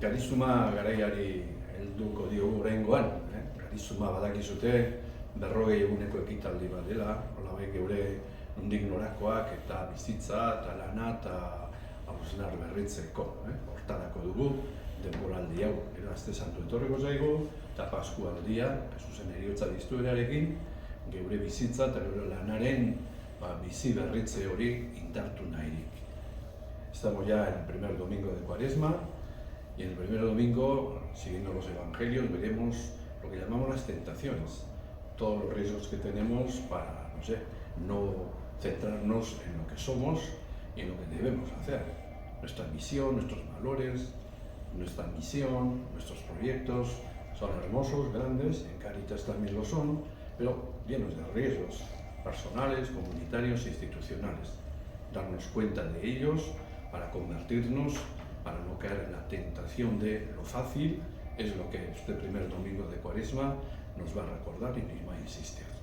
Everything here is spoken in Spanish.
Karisuma garaiari helduko diogu oraingoan, Karisuma badakizute 40 eguneko ekitaldi bat dela, nolabait geure nondik norakoak eta bizitza eta lana eta hausnar berritzeko, hortarako dugu denboraldi hau. Gero Aste Santu etorriko zaigu eta Paskualdia, Jesusen heriotza diztuerarekin, geure bizitza eta geure lanaren bizi berritze hori indartu nahirik. Estamos ya en el primer domingo de Cuaresma y en el primer domingo, siguiendo los evangelios, veremos lo que llamamos las tentaciones, todos los riesgos que tenemos para, no centrarnos en lo que somos y en lo que debemos hacer. Nuestra misión, nuestros valores, nuestra misión, nuestros proyectos son hermosos, grandes, en Cáritas también lo son, pero llenos de riesgos personales, comunitarios e institucionales. Darnos cuenta de ellos para convertirnos, para no caer en la tentación de lo fácil, es lo que este primer domingo de Cuaresma nos va a recordar y nos va a insistir.